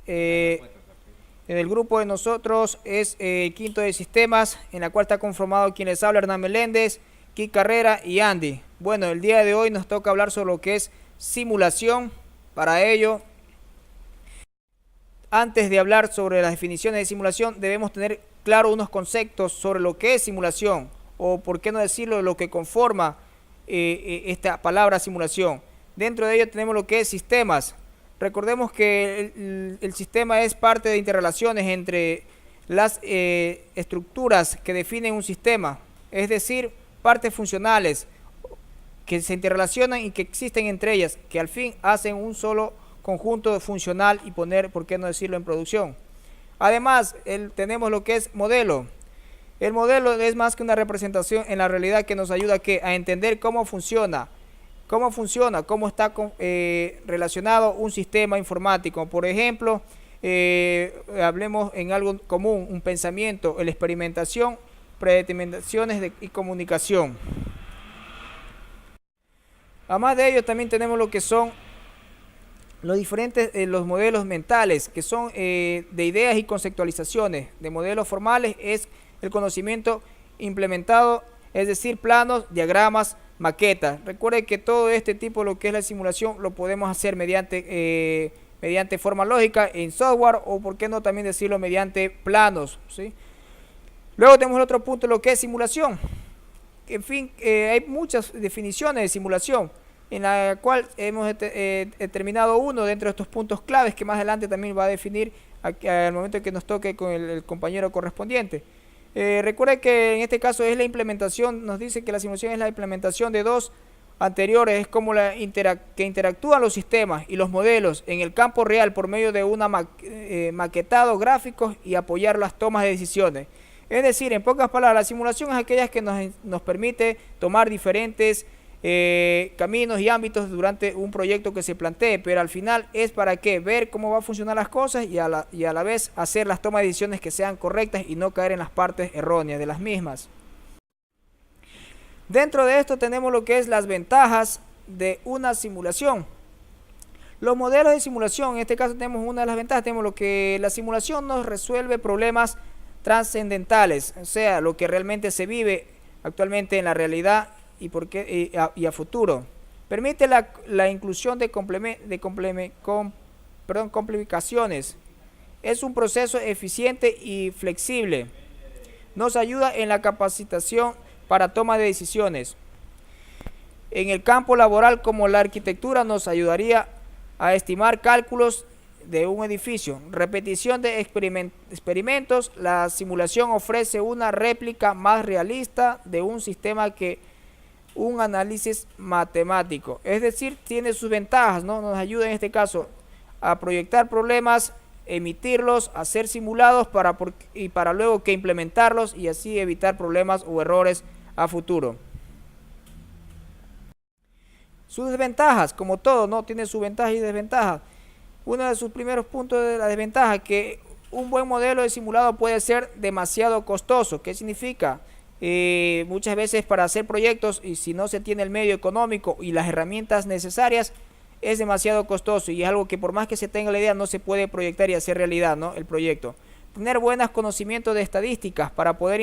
el grupo de nosotros es quinto de sistemas, en la cual está conformado quien les habla, Hernán Meléndez, Kik Carrera y Andy. Bueno, el día de hoy nos toca hablar sobre lo que es simulación. Para ello, antes de hablar sobre las definiciones de simulación, debemos tener claro unos conceptos sobre lo que es simulación, o por qué no decirlo, lo que conforma esta palabra simulación. Dentro de ello tenemos lo que es sistemas. Recordemos que el sistema es parte de interrelaciones entre las estructuras que definen un sistema, es decir, partes funcionales que se interrelacionan y que existen entre ellas, que al fin hacen un solo conjunto funcional y poner, por qué no decirlo, en producción. Además, tenemos lo que es modelo. El modelo es más que una representación en la realidad que nos ayuda a entender cómo funciona, cómo está relacionado un sistema informático. Por ejemplo, hablemos en algo común, un pensamiento, la experimentación, predeterminaciones y comunicación. Además de ello, también tenemos lo que son los diferentes los modelos mentales, que son de ideas y conceptualizaciones. De modelos formales es el conocimiento implementado, es decir, planos, diagramas, maquetas. Recuerde que todo este tipo, lo que es la simulación, lo podemos hacer mediante forma lógica en software, o por qué no también decirlo mediante planos, ¿sí? Luego tenemos el otro punto, lo que es simulación. En fin, hay muchas definiciones de simulación, en la cual hemos determinado uno dentro de estos puntos claves que más adelante también va a definir al momento que nos toque con el compañero correspondiente. Recuerde que en este caso es la implementación, nos dice que la simulación es la implementación de dos anteriores, es como que interactúan los sistemas y los modelos en el campo real por medio de una maquetado gráficos y apoyar las tomas de decisiones. Es decir, en pocas palabras, la simulación es aquella que nos permite tomar diferentes caminos y ámbitos durante un proyecto que se plantee, pero al final es para qué, ver cómo va a funcionar las cosas y a la vez hacer las tomas de decisiones que sean correctas y no caer en las partes erróneas de las mismas. Dentro de esto tenemos lo que es las ventajas de una simulación. Los modelos de simulación, en este caso tenemos una de las ventajas, tenemos lo que la simulación nos resuelve problemas trascendentales, o sea, lo que realmente se vive actualmente en la realidad y a futuro. Permite la inclusión de complicaciones. Es un proceso eficiente y flexible. Nos ayuda en la capacitación para toma de decisiones. En el campo laboral, como la arquitectura, nos ayudaría a estimar cálculos de un edificio. Repetición de experimentos. La simulación ofrece una réplica más realista de un sistema que un análisis matemático. Es decir, tiene sus ventajas, ¿no? Nos ayuda en este caso a proyectar problemas, emitirlos, hacer simulados para luego que implementarlos y así evitar problemas o errores a futuro. Sus desventajas, como todo, ¿no? Tiene sus ventajas y desventajas. Uno de sus primeros puntos de la desventaja, que un buen modelo de simulado puede ser demasiado costoso. ¿Qué significa? Muchas veces para hacer proyectos, y si no se tiene el medio económico y las herramientas necesarias, es demasiado costoso y es algo que por más que se tenga la idea no se puede proyectar y hacer realidad, ¿no? El proyecto. Tener buenos conocimientos de estadísticas para poder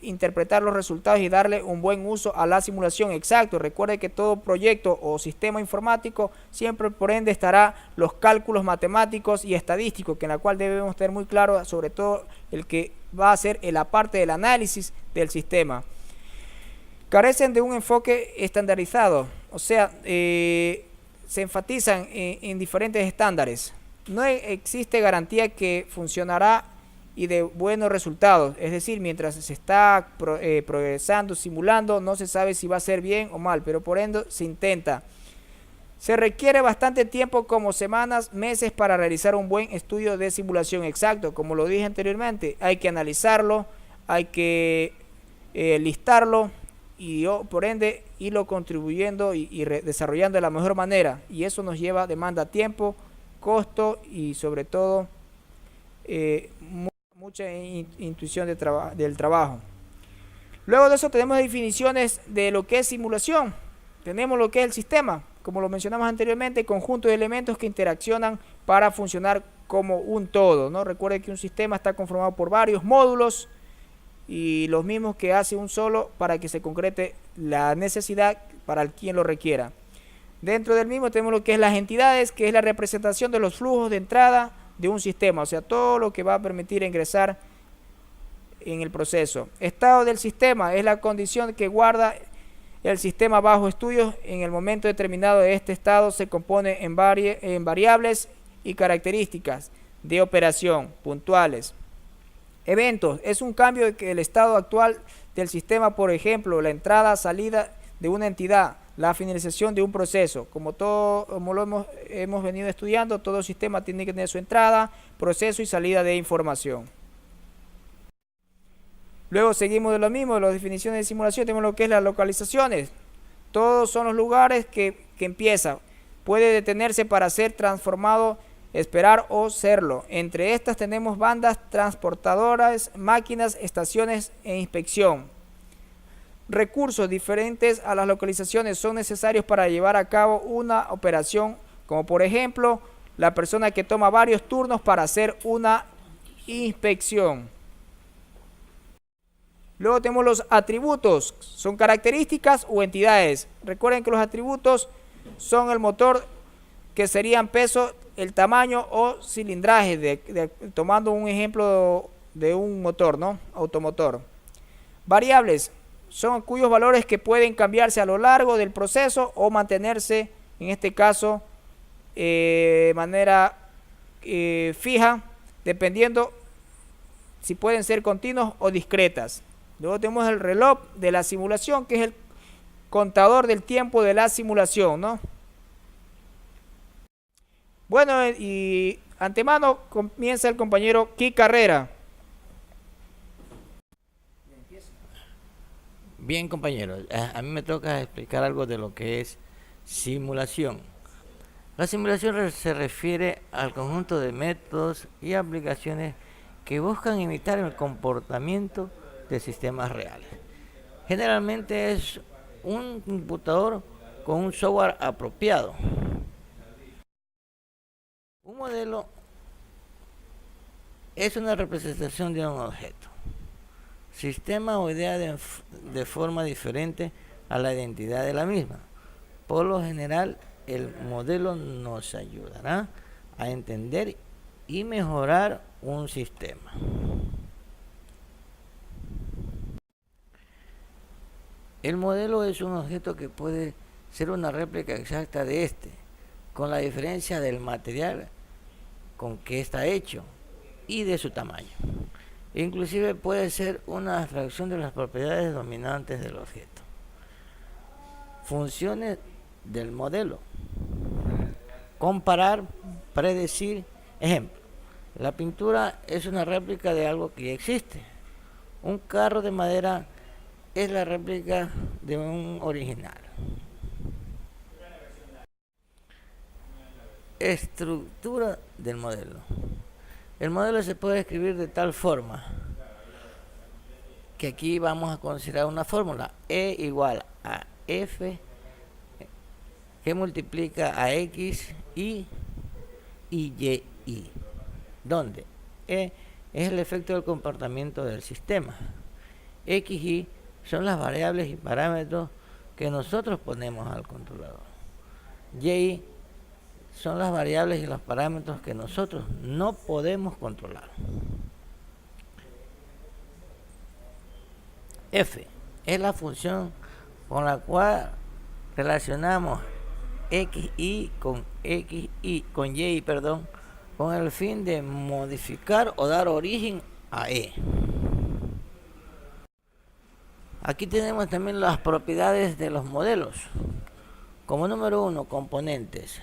interpretar los resultados y darle un buen uso a la simulación. Exacto, recuerde que todo proyecto o sistema informático siempre por ende estará los cálculos matemáticos y estadísticos, que en la cual debemos tener muy claro, sobre todo el que va a ser la parte del análisis del sistema. Carecen de un enfoque estandarizado, o sea, se enfatizan en diferentes estándares. No existe garantía que funcionará y de buenos resultados, es decir, mientras se está progresando, simulando, no se sabe si va a ser bien o mal, pero por ende se intenta. Se requiere bastante tiempo, como semanas, meses, para realizar un buen estudio de simulación. Exacto, como lo dije anteriormente, hay que analizarlo, hay que listarlo y por ende irlo contribuyendo y desarrollando de la mejor manera, y eso nos demanda tiempo, costo y sobre todo mucha intuición del trabajo. Luego de eso tenemos definiciones de lo que es simulación. Tenemos lo que es el sistema, como lo mencionamos anteriormente, conjunto de elementos que interaccionan para funcionar como un todo, ¿no? Recuerde que un sistema está conformado por varios módulos y los mismos que hace un solo para que se concrete la necesidad para el quien lo requiera. Dentro del mismo tenemos lo que es las entidades, que es la representación de los flujos de entrada de un sistema, o sea, todo lo que va a permitir ingresar en el proceso. Estado del sistema es la condición que guarda el sistema bajo estudios. En el momento determinado de este estado se compone en variables y características de operación puntuales. Eventos es un cambio del estado actual del sistema, por ejemplo, la entrada, salida de una entidad, la finalización de un proceso. Como lo hemos venido estudiando, todo sistema tiene que tener su entrada, proceso y salida de información. Luego seguimos de lo mismo, de las definiciones de simulación, tenemos lo que es las localizaciones. Todos son los lugares que empieza. Puede detenerse para ser transformado, esperar o serlo. Entre estas tenemos bandas transportadoras, máquinas, estaciones e inspección. Recursos diferentes a las localizaciones son necesarios para llevar a cabo una operación, como por ejemplo, la persona que toma varios turnos para hacer una inspección. Luego tenemos los atributos, son características o entidades. Recuerden que los atributos son el motor, que serían peso, el tamaño o cilindraje, tomando un ejemplo de un motor, ¿no? Automotor. Variables son cuyos valores que pueden cambiarse a lo largo del proceso o mantenerse, en este caso, de manera fija, dependiendo si pueden ser continuos o discretas. Luego tenemos el reloj de la simulación, que es el contador del tiempo de la simulación, ¿no? Bueno, y antemano comienza el compañero Ki Carrera. Bien, compañeros, a mí me toca explicar algo de lo que es simulación. La simulación se refiere al conjunto de métodos y aplicaciones que buscan imitar el comportamiento de sistemas reales. Generalmente es un computador con un software apropiado. Un modelo es una representación de un objeto, sistema o idea de forma diferente a la identidad de la misma. Por lo general, el modelo nos ayudará a entender y mejorar un sistema. El modelo es un objeto que puede ser una réplica exacta de este, con la diferencia del material con que está hecho y de su tamaño. Inclusive puede ser una abstracción de las propiedades dominantes del objeto. Funciones del modelo: comparar, predecir. Ejemplo: la pintura es una réplica de algo que ya existe. Un carro de madera es la réplica de un original. Estructura del modelo. El modelo se puede escribir de tal forma que aquí vamos a considerar una fórmula: E igual a F que multiplica a X y Y, donde E es el efecto del comportamiento del sistema. X y Y son las variables y parámetros que nosotros ponemos al controlador. Y son las variables y los parámetros que nosotros no podemos controlar. F es la función con la cual relacionamos XY con Y, con el fin de modificar o dar origen a E. Aquí tenemos también las propiedades de los modelos. Como número 1, componentes,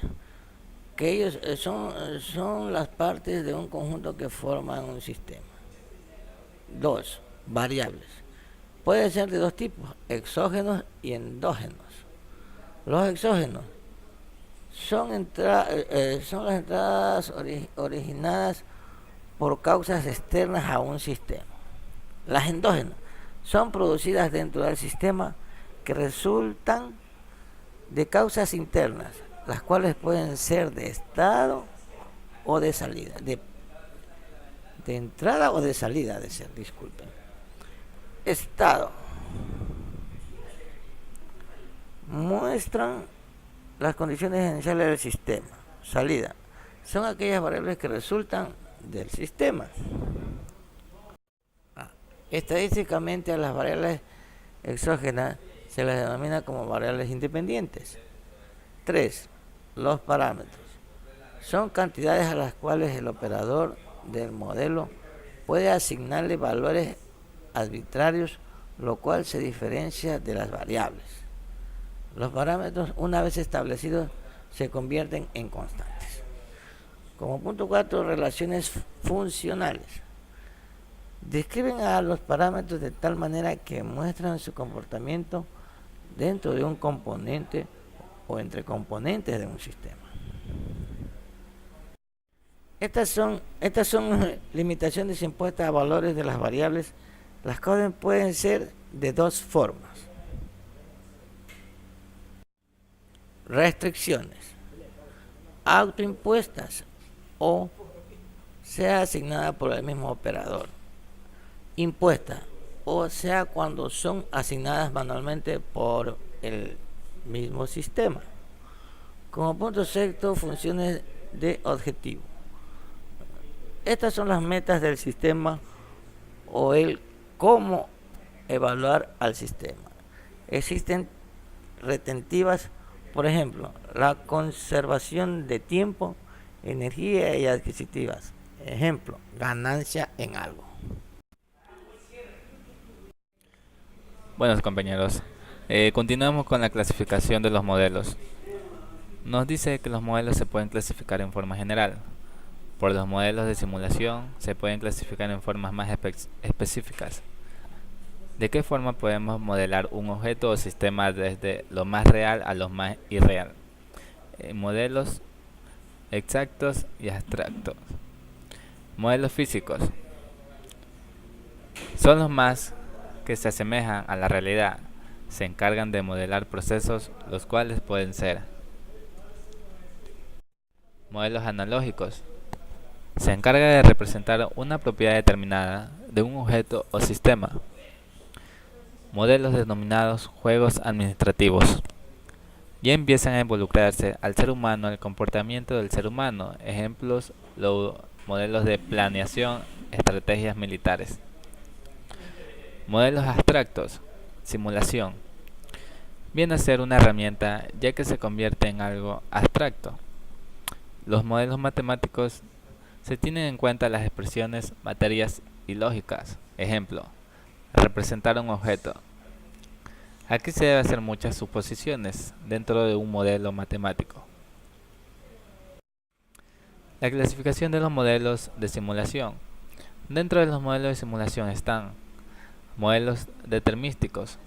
que ellos son las partes de un conjunto que forman un sistema. 2, variables. Pueden ser de dos tipos: exógenos y endógenos. Los exógenos son las entradas originadas por causas externas a un sistema. Las endógenas son producidas dentro del sistema, que resultan de causas internas, las cuales pueden ser de estado o de salida, de entrada o de salida, de ser, disculpen. Estado. Muestran las condiciones esenciales del sistema. Salida. Son aquellas variables que resultan del sistema. Estadísticamente a las variables exógenas se las denomina como variables independientes. 3. Los parámetros. Son cantidades a las cuales el operador del modelo puede asignarle valores arbitrarios, lo cual se diferencia de las variables. Los parámetros, una vez establecidos, se convierten en constantes. Como punto 4, relaciones funcionales. Describen a los parámetros de tal manera que muestran su comportamiento dentro de un componente o entre componentes de un sistema. Estas son limitaciones impuestas a valores de las variables, las cuales pueden ser de dos formas. Restricciones autoimpuestas o sea asignada por el mismo operador. Impuestas, o sea cuando son asignadas manualmente por el mismo sistema. Como punto sexto, funciones de objetivo. Estas son las metas del sistema o el cómo evaluar al sistema. Existen retentivas, por ejemplo, la conservación de tiempo, energía y adquisitivas. Ejemplo, ganancia en algo. Buenos compañeros, continuamos con la clasificación de los modelos. Nos dice que los modelos se pueden clasificar en forma general. Por los modelos de simulación se pueden clasificar en formas más específicas. ¿De qué forma podemos modelar un objeto o sistema desde lo más real a lo más irreal? Modelos exactos y abstractos. Modelos físicos son los más que se asemejan a la realidad. Se encargan de modelar procesos, los cuales pueden ser modelos analógicos. Se encarga de representar una propiedad determinada de un objeto o sistema. Modelos denominados juegos administrativos. Ya empiezan a involucrarse al ser humano, el comportamiento del ser humano. Ejemplos, los modelos de planeación, estrategias militares. Modelos abstractos, simulación. Viene a ser una herramienta ya que se convierte en algo abstracto. Los modelos matemáticos se tienen en cuenta las expresiones, materias y lógicas. Ejemplo, representar un objeto. Aquí se debe hacer muchas suposiciones dentro de un modelo matemático. La clasificación de los modelos de simulación. Dentro de los modelos de simulación están modelos determinísticos.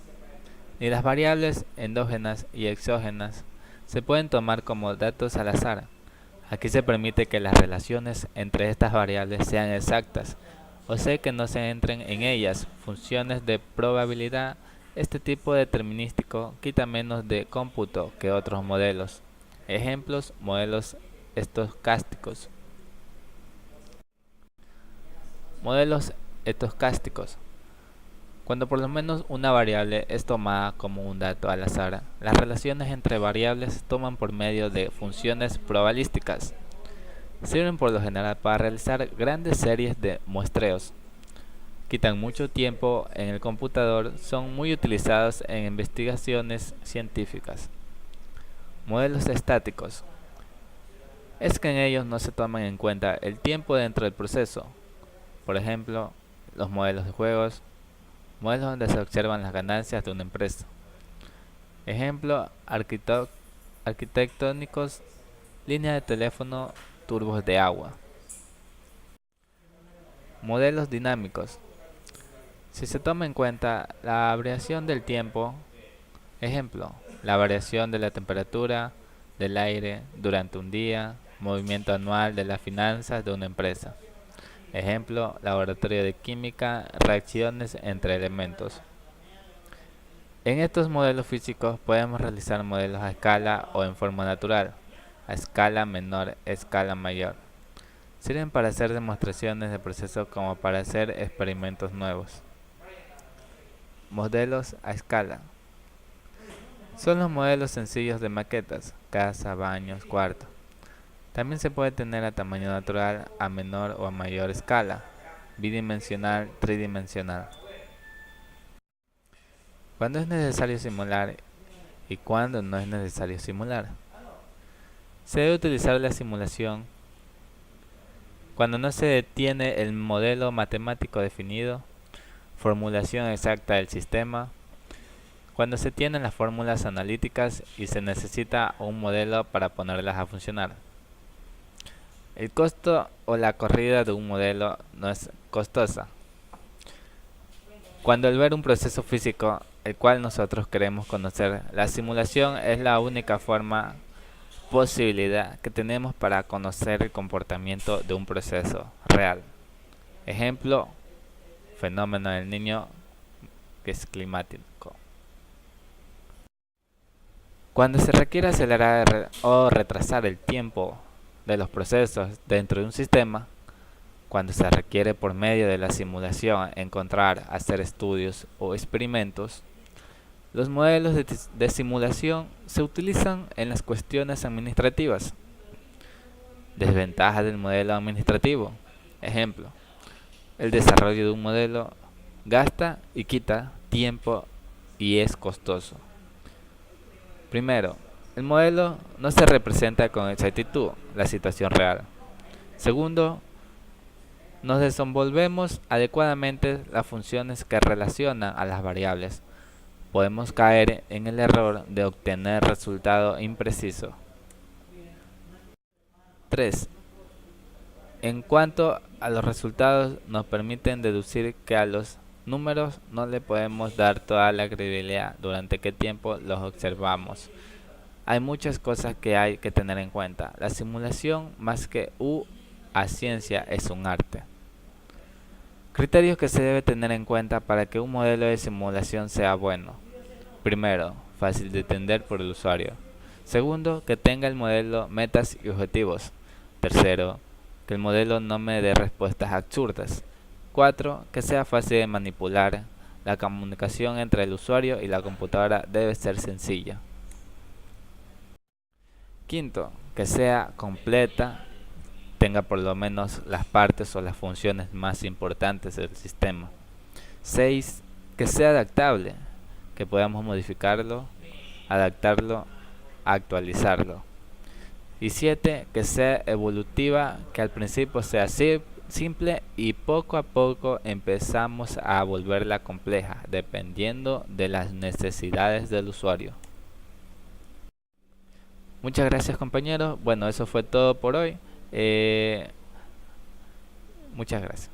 Ni las variables endógenas y exógenas se pueden tomar como datos al azar. Aquí se permite que las relaciones entre estas variables sean exactas, o sea que no se entren en ellas funciones de probabilidad. Este tipo determinístico quita menos de cómputo que otros modelos. Ejemplos, modelos estocásticos. Modelos estocásticos. Cuando por lo menos una variable es tomada como un dato al azar, las relaciones entre variables se toman por medio de funciones probabilísticas. Sirven por lo general para realizar grandes series de muestreos. Quitan mucho tiempo en el computador, son muy utilizados en investigaciones científicas. Modelos estáticos. Es que en ellos no se toman en cuenta el tiempo dentro del proceso. Por ejemplo, los modelos de juegos, modelos donde se observan las ganancias de una empresa. Ejemplo, arquitectónicos, líneas de teléfono, turbos de agua. Modelos dinámicos. Si se toma en cuenta la variación del tiempo, ejemplo, la variación de la temperatura del aire durante un día, movimiento anual de las finanzas de una empresa. Ejemplo, laboratorio de química, reacciones entre elementos. En estos modelos físicos podemos realizar modelos a escala o en forma natural, a escala menor, escala mayor. Sirven para hacer demostraciones de procesos como para hacer experimentos nuevos. Modelos a escala. Son los modelos sencillos de maquetas, casa, baños, cuarto. También se puede tener a tamaño natural, a menor o a mayor escala, bidimensional, tridimensional. ¿Cuándo es necesario simular y cuándo no es necesario simular? Se debe utilizar la simulación cuando no se tiene el modelo matemático definido, formulación exacta del sistema, cuando se tienen las fórmulas analíticas y se necesita un modelo para ponerlas a funcionar. El costo o la corrida de un modelo no es costosa. Cuando al ver un proceso físico, el cual nosotros queremos conocer, la simulación es la única posibilidad que tenemos para conocer el comportamiento de un proceso real. Ejemplo, fenómeno del Niño, que es climático. Cuando se requiere acelerar o retrasar el tiempo de los procesos dentro de un sistema, cuando se requiere por medio de la simulación encontrar, hacer estudios o experimentos, los modelos de simulación se utilizan en las cuestiones administrativas. Desventajas del modelo administrativo. Ejemplo, el desarrollo de un modelo gasta y quita tiempo y es costoso. Primero, el modelo no se representa con exactitud la situación real. Segundo, nos desenvolvemos adecuadamente las funciones que relacionan a las variables. Podemos caer en el error de obtener resultado impreciso. 3. En cuanto a los resultados, nos permiten deducir que a los números no le podemos dar toda la credibilidad durante qué tiempo los observamos. Hay muchas cosas que hay que tener en cuenta. La simulación, más que a ciencia, es un arte. Criterios que se debe tener en cuenta para que un modelo de simulación sea bueno. Primero, fácil de entender por el usuario. Segundo, que tenga el modelo metas y objetivos. Tercero, que el modelo no me dé respuestas absurdas. 4. Que sea fácil de manipular. La comunicación entre el usuario y la computadora debe ser sencilla. Quinto, que sea completa, tenga por lo menos las partes o las funciones más importantes del sistema. 6. Que sea adaptable, que podamos modificarlo, adaptarlo, actualizarlo. Y 7. Que sea evolutiva, que al principio sea así, simple y poco a poco empezamos a volverla compleja, dependiendo de las necesidades del usuario. Muchas gracias, compañeros. Bueno, eso fue todo por hoy. Muchas gracias.